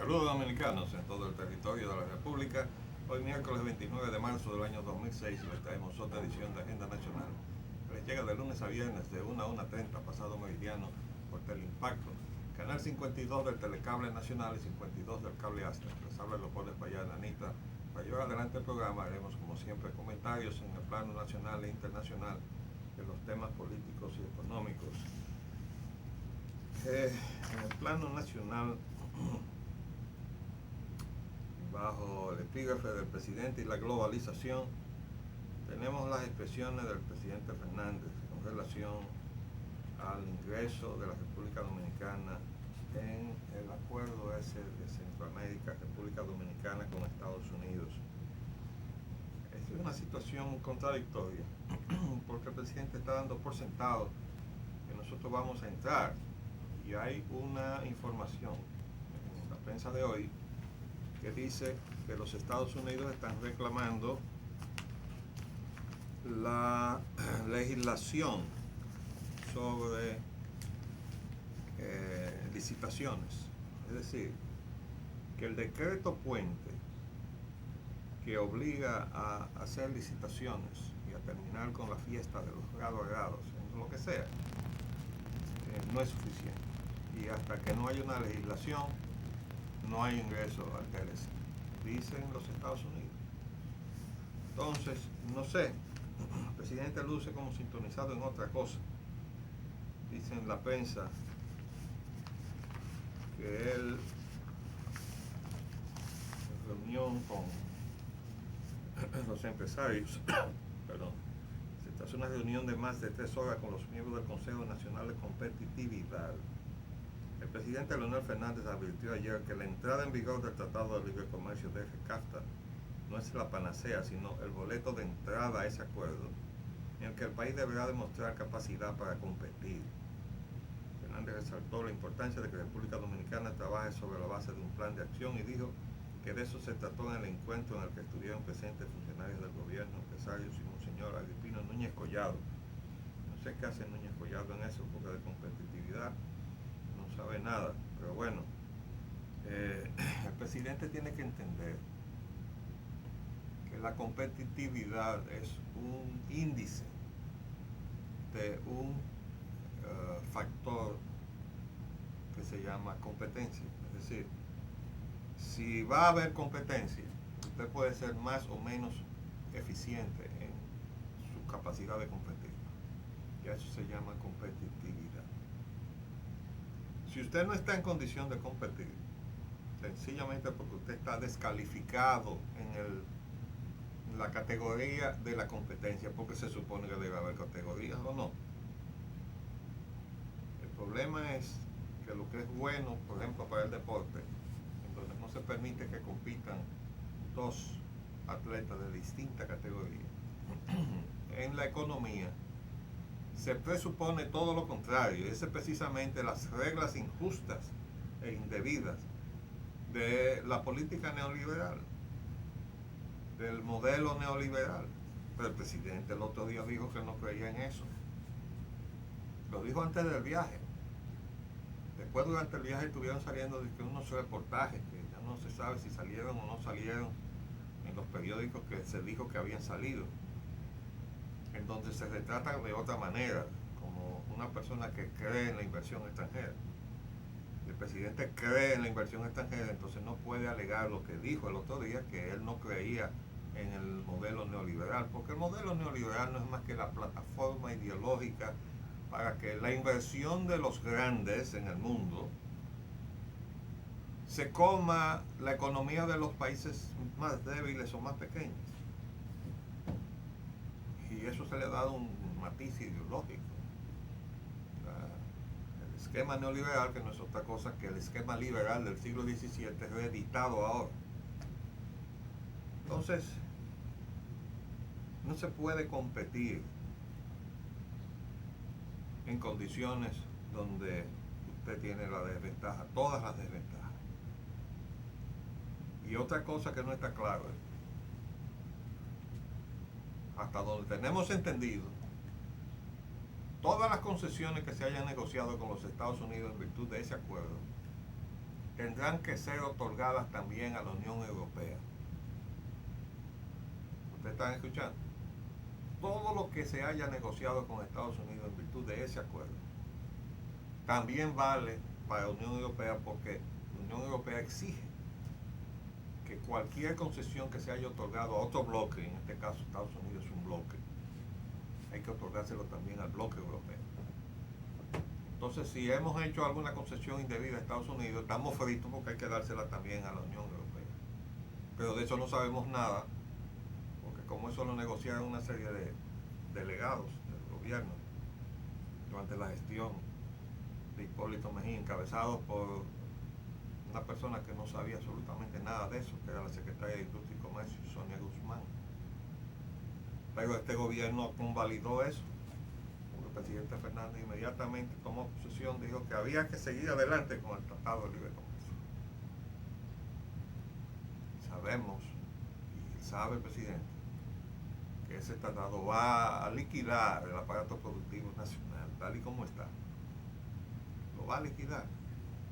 Saludos dominicanos en todo el territorio de la República. Hoy miércoles 29 de marzo del año 2006 les traemos otra edición de Agenda Nacional. Les llega de lunes a viernes de 1 a 1:30 pasado meridiano por Teleimpacto, canal 52 del Telecable Nacional y 52 del Cable Astra. Les habla Leopoldo Espaillat, Anita. Para llevar adelante el programa haremos como siempre comentarios en el plano nacional e internacional de los temas políticos y económicos. En el plano nacional, bajo el epígrafe del presidente y la globalización, tenemos las expresiones del presidente Fernández con relación al ingreso de la República Dominicana en el acuerdo ese de Centroamérica, República Dominicana con Estados Unidos. Esta es una situación contradictoria, porque el presidente está dando por sentado que nosotros vamos a entrar, y hay una información en la prensa de hoy que dice que los Estados Unidos están reclamando la legislación sobre licitaciones, es decir, que el decreto puente que obliga a hacer licitaciones y a terminar con la fiesta de los grado a grados, en lo que sea, no es suficiente, y hasta que no haya una legislación no hay ingreso al TLC, dicen los Estados Unidos. Entonces, no sé, el presidente luce como sintonizado en otra cosa. Dicen la prensa que él, en reunión con los empresarios, perdón, se hace una reunión de más de 3 horas con los miembros del Consejo Nacional de Competitividad. El presidente Leonel Fernández advirtió ayer que la entrada en vigor del Tratado de Libre Comercio de CAFTA no es la panacea, sino el boleto de entrada a ese acuerdo, en el que el país deberá demostrar capacidad para competir. Fernández resaltó la importancia de que la República Dominicana trabaje sobre la base de un plan de acción y dijo que de eso se trató en el encuentro en el que estuvieron presentes funcionarios del gobierno, empresarios y Monseñor Agripino Núñez Collado. No sé qué hace Núñez Collado en eso, porque de competitividad no sabe nada, pero bueno, el presidente tiene que entender que la competitividad es un índice de un factor que se llama competencia. Es decir, si va a haber competencia, usted puede ser más o menos eficiente en su capacidad de competir, y a eso se llama competitividad. Si usted no está en condición de competir, sencillamente porque usted está descalificado en la categoría de la competencia, porque se supone que debe haber categorías o no. El problema es que lo que es bueno, por ejemplo, para el deporte, en donde no se permite que compitan 2 atletas de distinta categoría, en la economía se presupone todo lo contrario. Es precisamente las reglas injustas e indebidas de la política neoliberal, del modelo neoliberal. Pero el presidente el otro día dijo que no creía en eso. Lo dijo antes del viaje. Después, durante el viaje, estuvieron saliendo unos reportajes que ya no se sabe si salieron o no salieron en los periódicos, que se dijo que habían salido, en donde se retrata de otra manera, como una persona que cree en la inversión extranjera. El presidente cree en la inversión extranjera, entonces no puede alegar lo que dijo el otro día, que él no creía en el modelo neoliberal, porque el modelo neoliberal no es más que la plataforma ideológica para que la inversión de los grandes en el mundo se coma la economía de los países más débiles o más pequeños. Y eso se le ha dado un matiz ideológico. El esquema neoliberal, que no es otra cosa que el esquema liberal del siglo XVII, reeditado ahora. Entonces, no se puede competir en condiciones donde usted tiene la desventaja, todas las desventajas. Y otra cosa que no está claro es, hasta donde tenemos entendido, todas las concesiones que se hayan negociado con los Estados Unidos en virtud de ese acuerdo tendrán que ser otorgadas también a la Unión Europea. ¿Ustedes están escuchando? Todo lo que se haya negociado con Estados Unidos en virtud de ese acuerdo también vale para la Unión Europea, porque la Unión Europea exige que cualquier concesión que se haya otorgado a otro bloque, en este caso Estados Unidos es un bloque, hay que otorgárselo también al bloque europeo. Entonces, si hemos hecho alguna concesión indebida a Estados Unidos, estamos fritos porque hay que dársela también a la Unión Europea. Pero de eso no sabemos nada, porque como eso lo negociaron una serie de delegados del gobierno durante la gestión de Hipólito Mejía, encabezados por una persona que no sabía absolutamente nada de eso, que era la secretaria de Industria y Comercio, Sonia Guzmán. Pero este gobierno convalidó eso. El presidente Fernández inmediatamente tomó posesión, dijo que había que seguir adelante con el Tratado de Libre Comercio. Sabemos, y sabe el presidente, que ese tratado va a liquidar el aparato productivo nacional, tal y como está. Lo va a liquidar.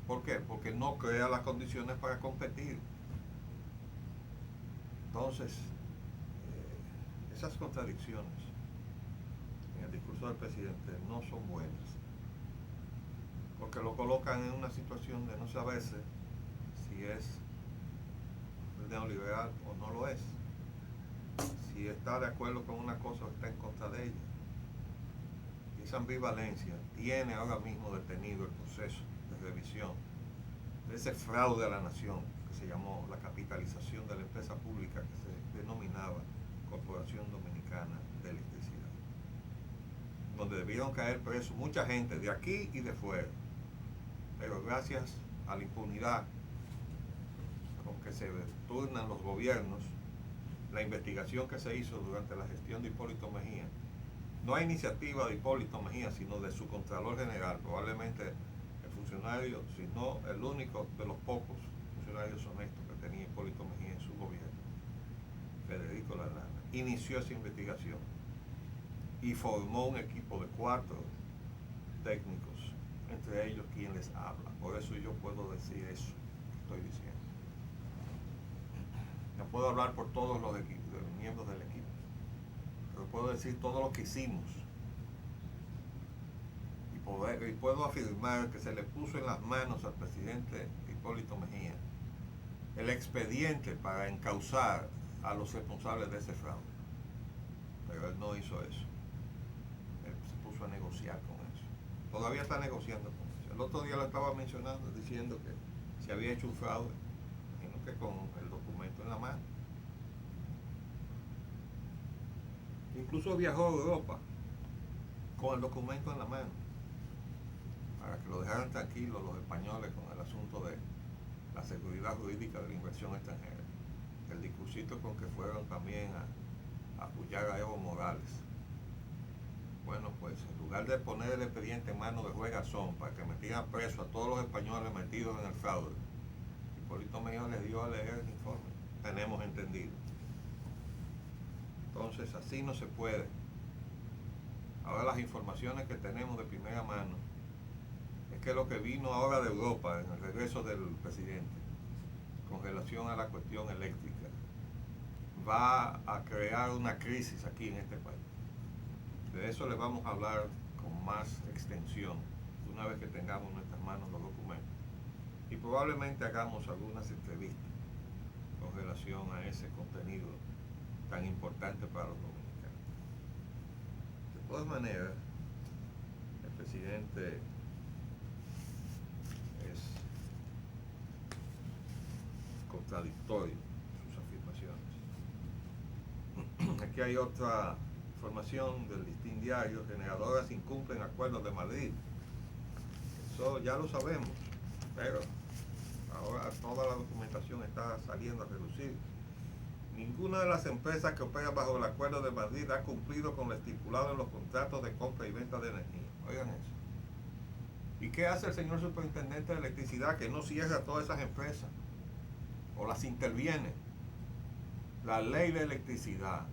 ¿Por qué? Porque no crea las condiciones para competir. Entonces, esas contradicciones en el discurso del presidente no son buenas, porque lo colocan en una situación de no saberse si es neoliberal o no lo es, si está de acuerdo con una cosa o está en contra de ella. Y esa ambivalencia tiene ahora mismo detenido el proceso de revisión de ese fraude a la nación que se llamó la capitalización de la empresa pública que se denominaba Corporación Dominicana de Electricidad, donde debieron caer presos mucha gente de aquí y de fuera, pero gracias a la impunidad con que se turnan los gobiernos, la investigación que se hizo durante la gestión de Hipólito Mejía, no hay iniciativa de Hipólito Mejía, sino de su Contralor General, probablemente el funcionario, sino el único de los pocos funcionarios honestos que tenía Hipólito Mejía en su gobierno, Federico Lalana, inició esa investigación y formó un equipo de 4 técnicos, entre ellos quien les habla. Por eso yo puedo decir eso que estoy diciendo. No puedo hablar por todos los miembros del equipo, pero puedo decir todo lo que hicimos. Y puedo afirmar que se le puso en las manos al presidente Hipólito Mejía el expediente para encauzar a los responsables de ese fraude. Pero él no hizo eso. Él se puso a negociar con eso. Todavía está negociando con eso. El otro día lo estaba mencionando, diciendo que se había hecho un fraude, sino que con el documento en la mano. Incluso viajó a Europa con el documento en la mano, para que lo dejaran tranquilo los españoles con el asunto de la seguridad jurídica de la inversión extranjera. El discursito con que fueron también a apoyar a Evo Morales. Bueno, pues en lugar de poner el expediente en manos de juez Garzón para que metieran preso a todos los españoles metidos en el fraude, Hipólito Mejía les dio a leer el informe. Tenemos entendido. Entonces así no se puede. Ahora las informaciones que tenemos de primera mano es que lo que vino ahora de Europa en el regreso del presidente con relación a la cuestión eléctrica va a crear una crisis aquí en este país. De eso le vamos a hablar con más extensión una vez que tengamos en nuestras manos los documentos, y probablemente hagamos algunas entrevistas con relación a ese contenido tan importante para los dominicanos. De todas maneras, el presidente es contradictorio en sus afirmaciones. Aquí hay otra información del Listín Diario: generadoras incumplen acuerdos de Madrid. Eso ya lo sabemos, pero ahora toda la documentación está saliendo a relucir. Ninguna de las empresas que operan bajo el Acuerdo de Madrid ha cumplido con lo estipulado en los contratos de compra y venta de energía. Oigan eso. ¿Y qué hace el señor superintendente de electricidad que no cierra todas esas empresas o las interviene? La ley de electricidad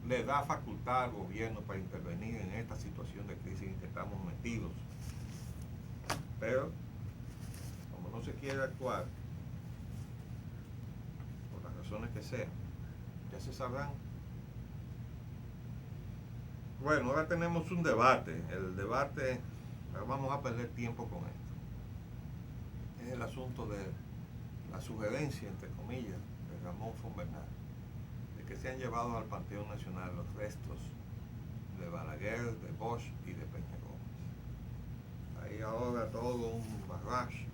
le da facultad al gobierno para intervenir en esta situación de crisis en que estamos metidos. Pero, como no se quiere quiere actuar, por las razones que sean, ya se sabrán. Bueno, ahora tenemos un debate. El debate, vamos a perder tiempo con esto. Es el asunto de la sugerencia, entre comillas, de Ramón Fonbernal, de que se han llevado al Panteón Nacional los restos de Balaguer, de Bosch y de Peña Gómez. Hay ahora todo un barrage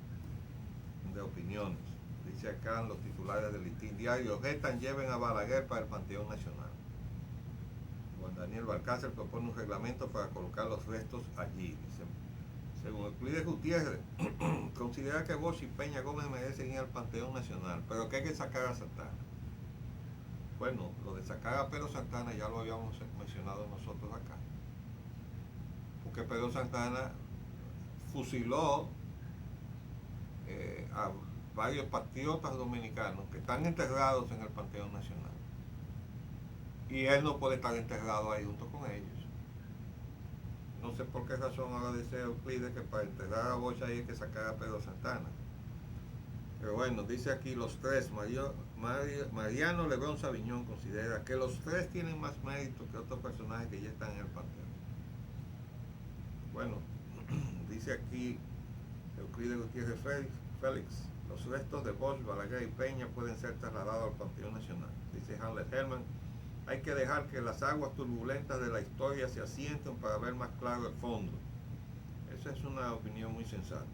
de opiniones. Dice acá en los titulares del Listín Diario: objetan lleven a Balaguer para el Panteón Nacional. Juan Daniel Balcácer propone un reglamento para colocar los restos allí. Dice, según Euclides Gutiérrez, considera que Bosch y Peña Gómez merecen ir al Panteón Nacional, pero que hay que sacar a Santana. Bueno, lo de sacar a Pedro Santana ya lo habíamos mencionado nosotros acá, porque Pedro Santana fusiló a varios patriotas dominicanos que están enterrados en el Panteón Nacional, y él no puede estar enterrado ahí junto con ellos. No sé por qué razón ahora dice Euclides que para enterrar a Bosch ahí hay que sacar a Pedro Santana. Pero bueno, dice aquí los tres. Mariano Lebrón Sabiñón considera que los tres tienen más mérito que otros personajes que ya están en el panteón. Bueno, dice aquí Euclides Gutiérrez Félix, los restos de Bosch, Balaguer y Peña pueden ser trasladados al Panteón Nacional. Dice Hanley Herman, hay que dejar que las aguas turbulentas de la historia se asienten para ver más claro el fondo. Esa es una opinión muy sensata.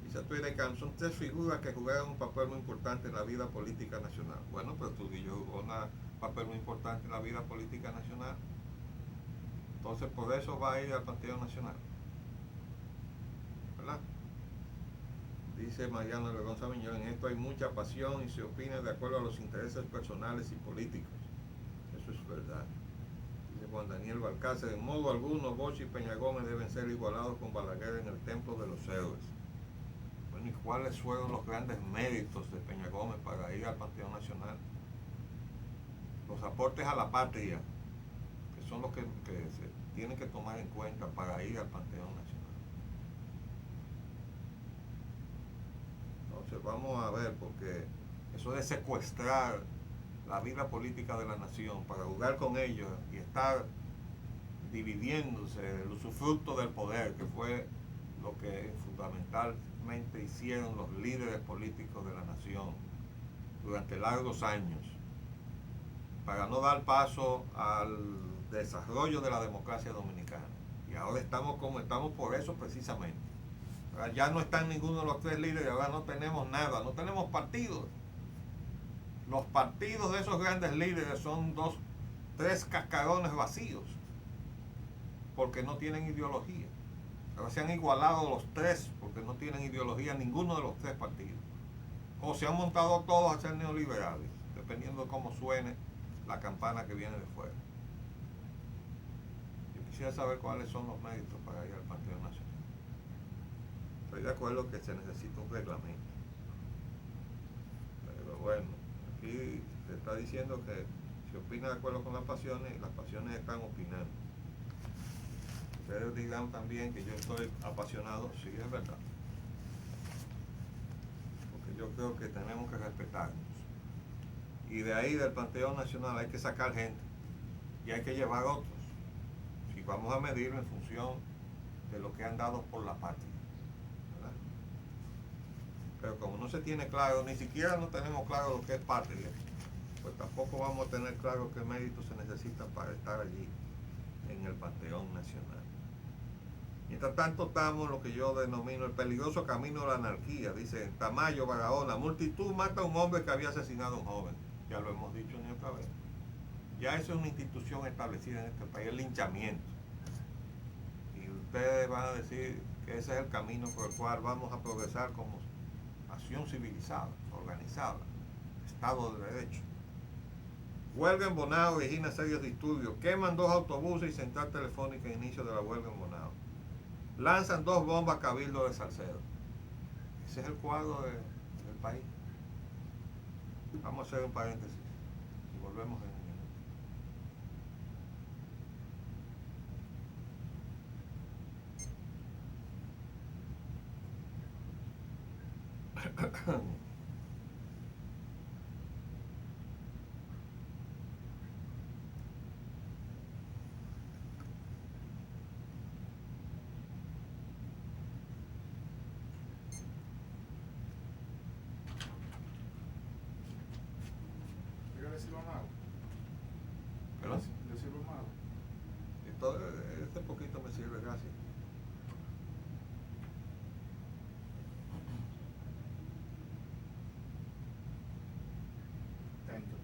Dice Tuirecan, son tres figuras que jugaron un papel muy importante en la vida política nacional. Bueno, pero Trujillo jugó un papel muy importante en la vida política nacional. Entonces, por eso va a ir al Panteón Nacional, ¿verdad? Dice Mariano Lebrón Sabiñón, en esto hay mucha pasión y se opina de acuerdo a los intereses personales y políticos. Eso es verdad. Dice Juan Daniel Balcácer, en modo alguno Bosch y Peña Gómez deben ser igualados con Balaguer en el templo de los héroes. Bueno, ¿y cuáles fueron los grandes méritos de Peña Gómez para ir al Panteón Nacional? Los aportes a la patria, que son los que se tienen que tomar en cuenta para ir al Panteón Nacional. Entonces vamos a ver, porque eso de secuestrar la vida política de la nación para jugar con ellos y estar dividiéndose el usufructo del poder, que fue lo que fundamentalmente hicieron los líderes políticos de la nación durante largos años, para no dar paso al desarrollo de la democracia dominicana. Y ahora estamos como estamos por eso precisamente. Ahora ya no están ninguno de los tres líderes, ahora no tenemos nada, no tenemos partidos. Los partidos de esos grandes líderes son tres cascarones vacíos, porque no tienen ideología. Ahora se han igualado los tres porque no tienen ideología ninguno de los tres partidos. O se han montado todos a ser neoliberales, dependiendo de cómo suene la campana que viene de fuera. Yo quisiera saber cuáles son los méritos para ir al Panteón Nacional. Estoy de acuerdo que se necesita un reglamento. Pero bueno, aquí se está diciendo que se opina de acuerdo con las pasiones y las pasiones están opinando. Ustedes dirán también que yo estoy apasionado, sí, es verdad. Porque yo creo que tenemos que respetarnos. Y de ahí del Panteón Nacional hay que sacar gente y hay que llevar otros. Si vamos a medirlo en función de lo que han dado por la patria, ¿verdad? Pero como no se tiene claro, ni siquiera no tenemos claro lo que es patria, pues tampoco vamos a tener claro qué méritos se necesitan para estar allí en el Panteón Nacional. Mientras tanto estamos en lo que yo denomino el peligroso camino de la anarquía. Dice Tamayo, Barahona, multitud mata a un hombre que había asesinado a un joven. Ya lo hemos dicho ni otra vez. Ya eso es una institución establecida en este país, el linchamiento. Y ustedes van a decir que ese es el camino por el cual vamos a progresar como nación civilizada, organizada, Estado de Derecho. Huelga en Bonao origina serios disturbios. Queman 2 autobuses y central telefónica en inicio de la huelga en Bonao. Lanzan 2 bombas a Cabildo de Salcedo. Ese es el cuadro del país. Vamos a hacer un paréntesis y volvemos en un minuto. ¿Le sirvo más agua? ¿Perdón? ¿Le sirvo más agua? Este poquito me sirve, gracias. Thank you.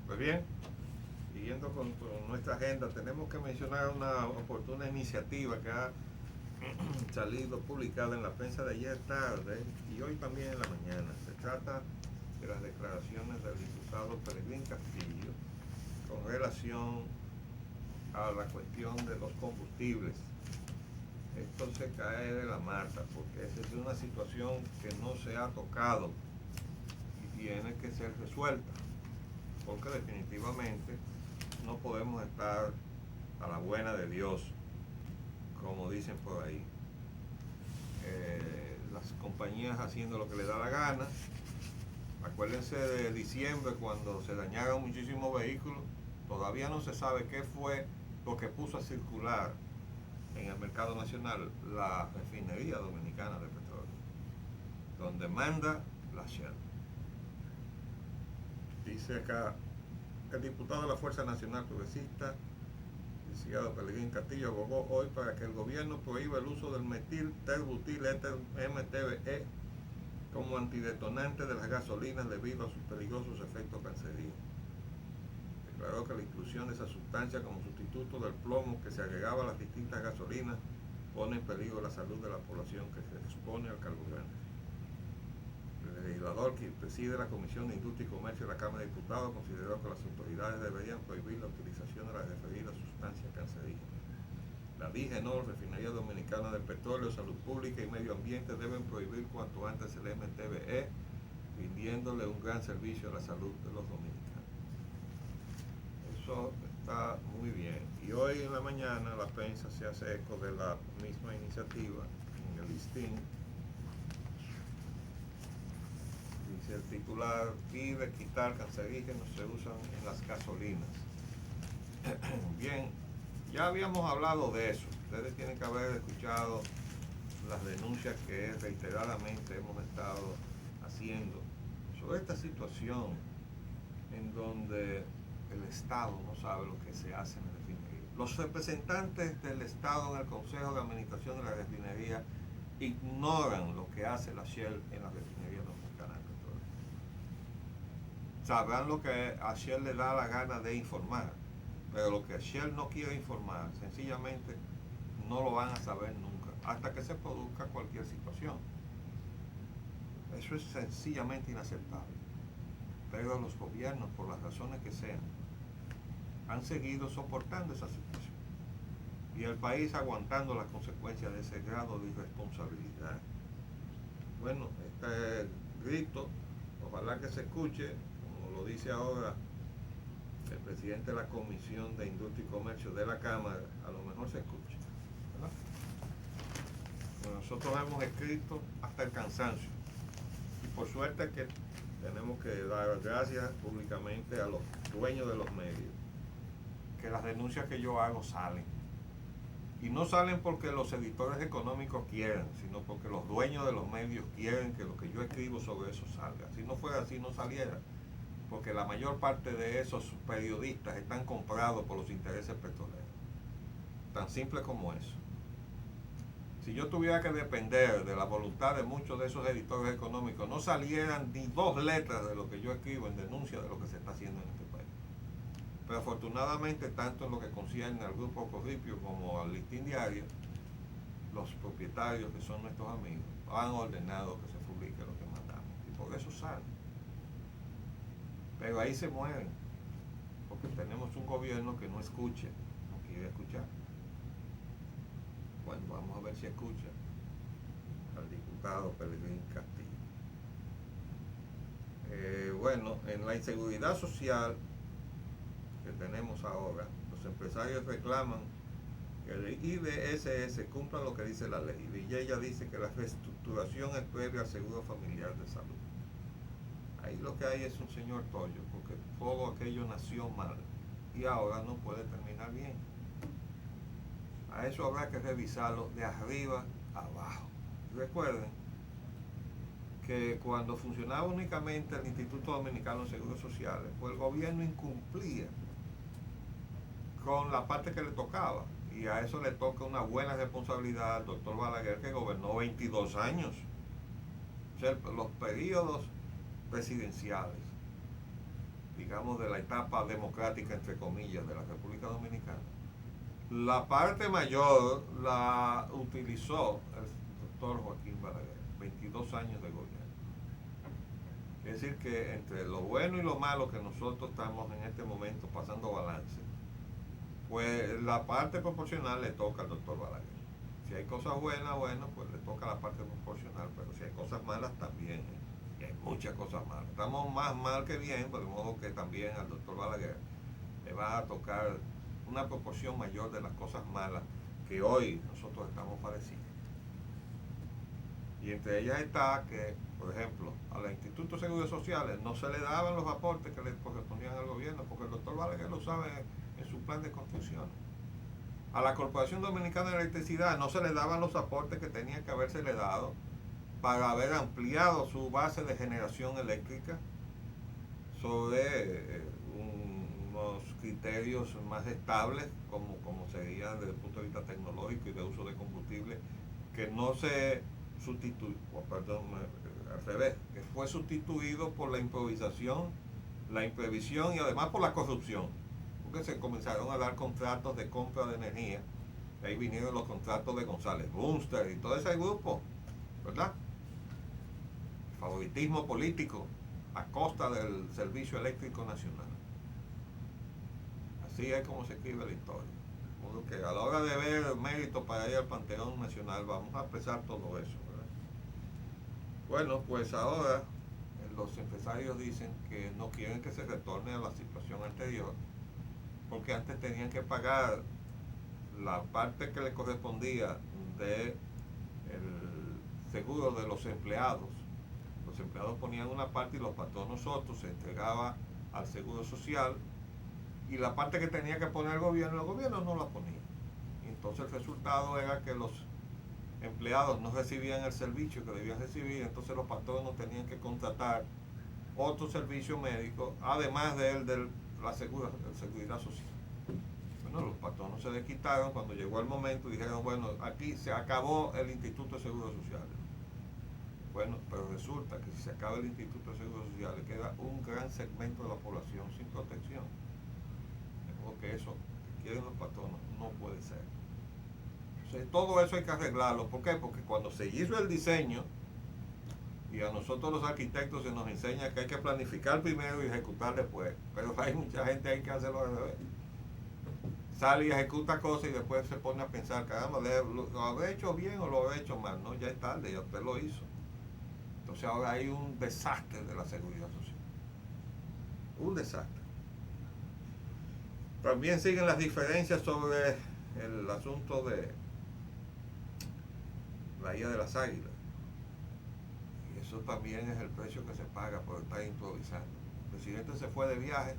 Pues bien, siguiendo con nuestra agenda, tenemos que mencionar una oportuna iniciativa que ha salido publicada en la prensa de ayer tarde y hoy también en la mañana. Se trata de las declaraciones del diputado Pelegrín Castillo con relación a la cuestión de los combustibles. Esto se cae de la mata porque esa es una situación que no se ha tocado y tiene que ser resuelta, porque definitivamente no podemos estar a la buena de Dios, como dicen por ahí. Las compañías haciendo lo que les da la gana. Acuérdense de diciembre cuando se dañaron muchísimos vehículos. Todavía no se sabe qué fue lo que puso a circular en el mercado nacional la refinería dominicana de petróleo, donde manda la Shell. Dice acá, el diputado de la Fuerza Nacional Progresista, licenciado Pelegrín Castillo, abogó hoy para que el gobierno prohíba el uso del metil terbutil éter MTBE como antidetonante de las gasolinas debido a sus peligrosos efectos cancerígenos. Declaró que la inclusión de esa sustancia como sustituto del plomo que se agregaba a las distintas gasolinas pone en peligro la salud de la población que se expone al carburante. El legislador que preside la Comisión de Industria y Comercio de la Cámara de Diputados consideró que las autoridades deberían prohibir la utilización de las referidas sustancias cancerígenas. La DIGENOL, Refinería Dominicana del Petróleo, Salud Pública y Medio Ambiente deben prohibir cuanto antes el MTBE, rindiéndole un gran servicio a la salud de los dominicanos. Eso está muy bien. Y hoy en la mañana la prensa se hace eco de la misma iniciativa en el listín. Dice el titular, pide quitar cancerígenos se usan en las gasolinas. Bien, ya habíamos hablado de eso. Ustedes tienen que haber escuchado las denuncias que reiteradamente hemos estado haciendo sobre esta situación en donde el Estado no sabe lo que se hace en la refinería. Los representantes del Estado en el Consejo de Administración de la Refinería ignoran lo que hace la Shell en la refinería dominicana de petróleo. Sabrán lo que a Shell le da la gana de informar, pero lo que Shell no quiere informar, sencillamente no lo van a saber nunca, hasta que se produzca cualquier situación. Eso es sencillamente inaceptable. Pero los gobiernos, por las razones que sean, han seguido soportando esa situación. Y el país aguantando las consecuencias de ese grado de irresponsabilidad. Bueno, este grito, ojalá que se escuche, como lo dice ahora el presidente de la Comisión de Industria y Comercio de la Cámara, a lo mejor se escucha, ¿verdad? Bueno, nosotros hemos escrito hasta el cansancio y por suerte que tenemos que dar gracias públicamente a los dueños de los medios, que las denuncias que yo hago salen. Y no salen porque los editores económicos quieren, sino porque los dueños de los medios quieren que lo que yo escribo sobre eso salga. Si no fuera así, no saliera, porque la mayor parte de esos periodistas están comprados por los intereses petroleros. Tan simple como eso. Si yo tuviera que depender de la voluntad de muchos de esos editores económicos, no salieran ni dos letras de lo que yo escribo en denuncia de lo que se está haciendo en este país. Pero afortunadamente, tanto en lo que concierne al Grupo Corripio como al Listín Diario, los propietarios, que son nuestros amigos, han ordenado que se publique lo que mandamos. Y por eso sale. Pero ahí se mueren, porque tenemos un gobierno que no escucha, no quiere escuchar. Bueno, vamos a ver si escucha al diputado Pelegrín Castillo. Bueno, en la inseguridad social que tenemos ahora, los empresarios reclaman que el IBSS cumpla lo que dice la ley. Villella dice que la reestructuración es previa al seguro familiar de salud. Ahí lo que hay es un señor tollo, porque todo aquello nació mal y ahora no puede terminar bien. A eso habrá que revisarlo de arriba a abajo. Recuerden que cuando funcionaba únicamente el Instituto Dominicano de Seguros Sociales, pues el gobierno incumplía con la parte que le tocaba, y a eso le toca una buena responsabilidad al doctor Balaguer, que gobernó 22 años. O sea, los periodos presidenciales, digamos, de la etapa democrática, entre comillas, de la República Dominicana, la parte mayor la utilizó el doctor Joaquín Balaguer, 22 años de gobierno. Es decir, que entre lo bueno y lo malo que nosotros estamos en este momento pasando balance, pues la parte proporcional le toca al doctor Balaguer. Si hay cosas buenas, bueno, pues le toca la parte proporcional, pero si hay cosas malas también, y hay muchas cosas malas. Estamos más mal que bien, por de modo que también al doctor Balaguer le va a tocar una proporción mayor de las cosas malas que hoy nosotros estamos padeciendo. Y entre ellas está que, por ejemplo, al Instituto de Seguros Sociales no se le daban los aportes que le correspondían al gobierno, porque el doctor Balaguer lo sabe en su plan de construcción. A la Corporación Dominicana de Electricidad no se le daban los aportes que tenían que habérsele dado para haber ampliado su base de generación eléctrica sobre unos criterios más estables, como serían desde el punto de vista tecnológico y de uso de combustible, que no se sustituyó, perdón, al revés, que fue sustituido por la improvisación, la imprevisión y además por la corrupción, porque se comenzaron a dar contratos de compra de energía. Ahí vinieron los contratos de González Bunster y todo ese grupo, ¿verdad? Favoritismo político a costa del servicio eléctrico nacional. Así es como se escribe la historia. De modo que a la hora de ver mérito para ir al Panteón Nacional vamos a pesar todo eso, ¿verdad? Bueno, pues ahora los empresarios dicen que no quieren que se retorne a la situación anterior, porque antes tenían que pagar la parte que le correspondía del seguro de los empleados. Los empleados ponían una parte y los patronos otros, se entregaba al seguro social, y la parte que tenía que poner el gobierno no la ponía. Entonces el resultado era que los empleados no recibían el servicio que debían recibir, entonces los patronos tenían que contratar otro servicio médico, además de la seguridad social. Bueno, los patronos se desquitaron cuando llegó el momento y dijeron, bueno, aquí se acabó el Instituto de Seguros Sociales. Bueno, pero resulta que si se acaba el Instituto de Seguros Sociales, queda un gran segmento de la población sin protección. Que eso que quieren los patronos no puede ser. O sea, todo eso hay que arreglarlo. ¿Por qué? Porque cuando se hizo el diseño, y a nosotros los arquitectos se nos enseña que hay que planificar primero y ejecutar después, pero hay mucha gente ahí que hacerlo al revés. Sale y ejecuta cosas y después se pone a pensar, caramba, ¿lo habré hecho bien o lo habré hecho mal? No, ya es tarde, ya usted lo hizo. Entonces ahora hay un desastre de la seguridad social. Un desastre. También siguen las diferencias sobre el asunto de la Isla de las Águilas. Y eso también es el precio que se paga por estar improvisando. El presidente se fue de viaje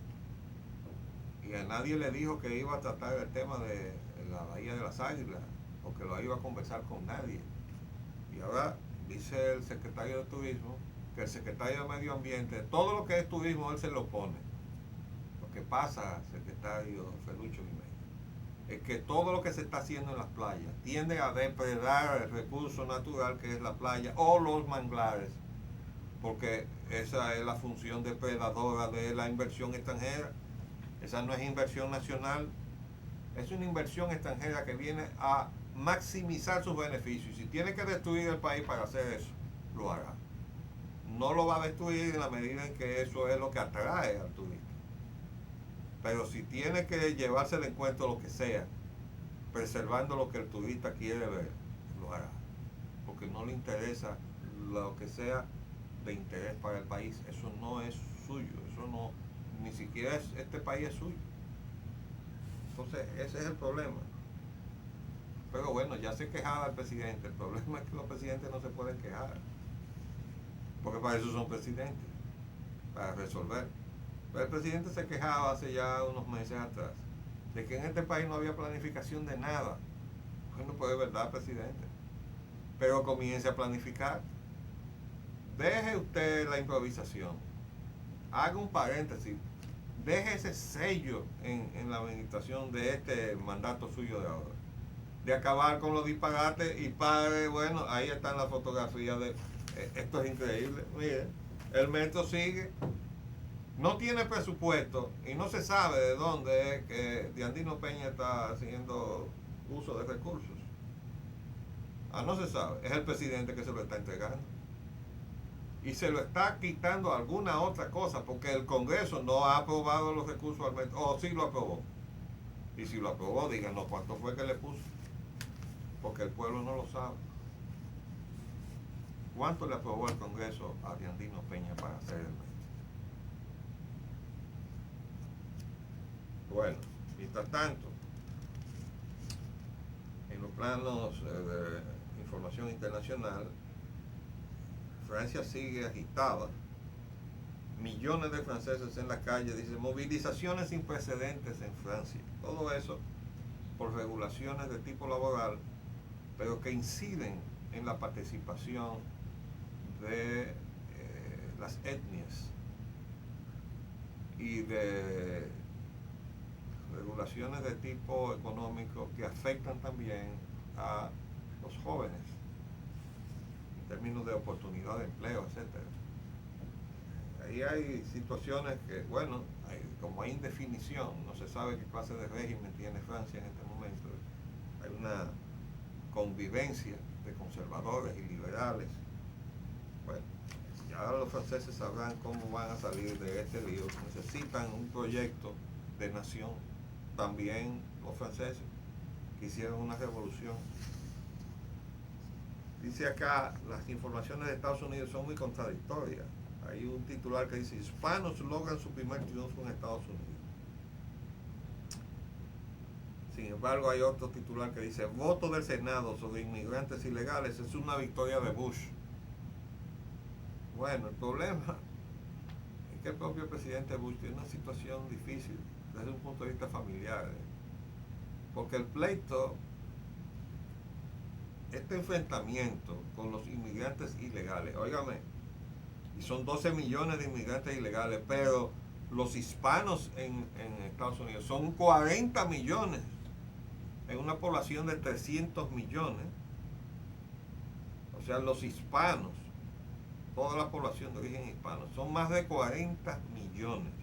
y a nadie le dijo que iba a tratar el tema de la Bahía de las Águilas, porque lo iba a conversar con nadie. Y ahora dice el secretario de Turismo que el secretario de Medio Ambiente, todo lo que es turismo, él se lo pone. Lo que pasa, secretario Felucho Jiménez, es que todo lo que se está haciendo en las playas tiende a depredar el recurso natural que es la playa o los manglares, porque esa es la función depredadora de la inversión extranjera. Esa no es inversión nacional, es una inversión extranjera que viene a maximizar sus beneficios. Y si tiene que destruir el país para hacer eso, lo hará. No lo va a destruir en la medida en que eso es lo que atrae al turista. Pero si tiene que llevarse de encuentro lo que sea preservando lo que el turista quiere ver, lo hará, porque no le interesa lo que sea de interés para el país. Eso no es suyo, eso no, ni siquiera este país es suyo. Entonces ese es el problema. Pero bueno, ya se quejaba el presidente. El problema es que los presidentes no se pueden quejar, porque para eso son presidentes, para resolver. Pero el presidente se quejaba hace ya unos meses atrás de que en este país no había planificación de nada. Bueno, pues es verdad, presidente, pero comience a planificar. Deje usted la improvisación, haga un paréntesis, deje ese sello en la administración de este mandato suyo de ahora, de acabar con los disparates y padre. Bueno, ahí están las fotografías de esto. Es increíble. Mire, el metro sigue, no tiene presupuesto y no se sabe de dónde es que Diandino Peña está haciendo uso de recursos. No se sabe, es el presidente que se lo está entregando y se lo está quitando alguna otra cosa, porque el Congreso no ha aprobado los recursos al metro, o sí lo aprobó, y si lo aprobó, díganos cuánto fue que le puso, porque el pueblo no lo sabe. ¿Cuánto le aprobó el Congreso a Diandino Peña para hacer el metro? Bueno, mientras tanto, en los planos de información internacional, Francia sigue agitada. Millones de franceses en la calle, dice, movilizaciones sin precedentes en Francia. Todo eso por regulaciones de tipo laboral, pero que inciden en la participación de las etnias y de regulaciones de tipo económico que afectan también a los jóvenes en términos de oportunidad de empleo, etcétera. Ahí hay situaciones que, bueno, como hay indefinición, no se sabe qué clase de régimen tiene Francia en este momento. Hay una convivencia de conservadores y liberales. Bueno, ya los franceses sabrán cómo van a salir de este lío. Necesitan un proyecto de nación. También los franceses que hicieron una revolución. Dice acá, las informaciones de Estados Unidos son muy contradictorias. Hay un titular que dice, hispanos logran su primer triunfo en Estados Unidos. Sin embargo, hay otro titular que dice, voto del Senado sobre inmigrantes ilegales es una victoria de Bush. Bueno, el problema es que el propio presidente Bush tiene una situación difícil desde un punto de vista familiar, porque el pleito, este enfrentamiento con los inmigrantes ilegales, óigame, y son 12 millones de inmigrantes ilegales, pero los hispanos en Estados Unidos son 40 millones en una población de 300 millones. O sea, los hispanos, toda la población de origen hispano, son más de 40 millones.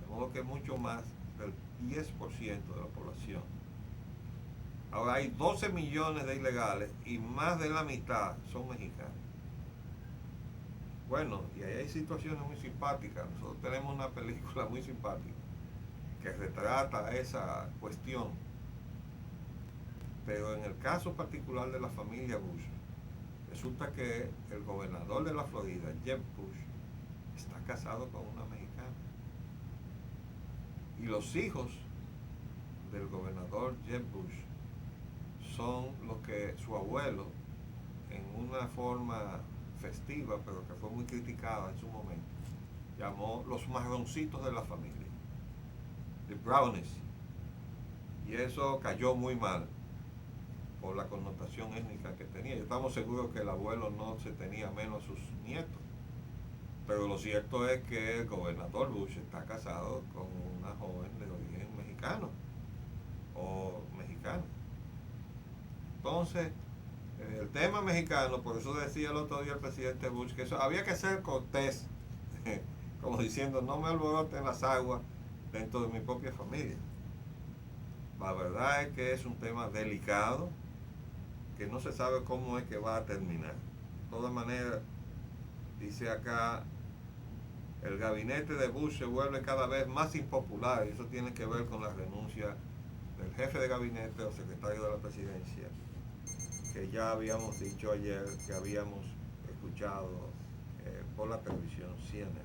De modo que es mucho más del 10% de la población. Ahora hay 12 millones de ilegales y más de la mitad son mexicanos. Bueno, y ahí hay situaciones muy simpáticas. Nosotros tenemos una película muy simpática que retrata esa cuestión. Pero en el caso particular de la familia Bush, resulta que el gobernador de la Florida, Jeb Bush, está casado con una mexicana. Y los hijos del gobernador Jeb Bush son los que su abuelo, en una forma festiva, pero que fue muy criticada en su momento, llamó los marroncitos de la familia, the brownies. Y eso cayó muy mal por la connotación étnica que tenía. Y estamos seguros que el abuelo no se tenía menos a sus nietos. Pero lo cierto es que el gobernador Bush está casado con una joven de origen mexicano o mexicana. Entonces, el tema mexicano, por eso decía el otro día el presidente Bush que eso había que ser cortés, como diciendo, no me alboroten las aguas dentro de mi propia familia. La verdad es que es un tema delicado, que no se sabe cómo es que va a terminar. De todas maneras, dice acá, el gabinete de Bush se vuelve cada vez más impopular, y eso tiene que ver con la renuncia del jefe de gabinete o secretario de la presidencia, que ya habíamos dicho ayer que habíamos escuchado por la televisión CNN.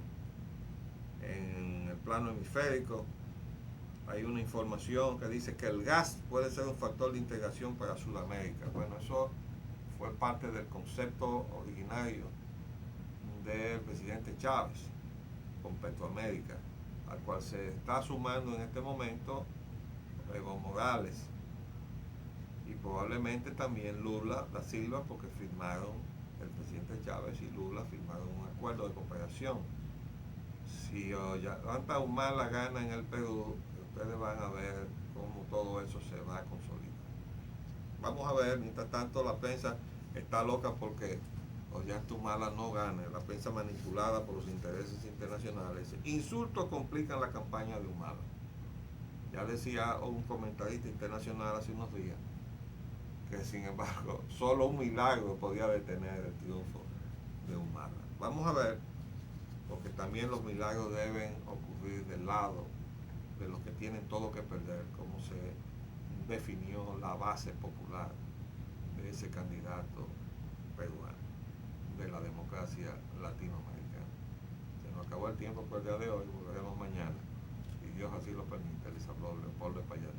En el plano hemisférico hay una información que dice que el gas puede ser un factor de integración para Sudamérica. Bueno, eso fue parte del concepto originario del presidente Chávez con Petroamérica, al cual se está sumando en este momento Evo Morales y probablemente también Lula da Silva, porque firmaron, el presidente Chávez y Lula firmaron un acuerdo de cooperación. Si Ollanta Humala gana en el Perú, ustedes van a ver cómo todo eso se va a consolidar. Vamos a ver, mientras tanto la prensa está loca porque Ollanta Humala no gane, la prensa manipulada por los intereses internacionales. Insultos complican la campaña de Humala. Ya decía un comentarista internacional hace unos días que sin embargo solo un milagro podía detener el triunfo de Humala. Vamos a ver, porque también los milagros deben ocurrir del lado de los que tienen todo que perder, como se definió la base popular de ese candidato peruano, de la democracia latinoamericana. Se nos acabó el tiempo por el día de hoy, volveremos mañana, y Dios así lo permite. Les habló Leopoldo Espaillat.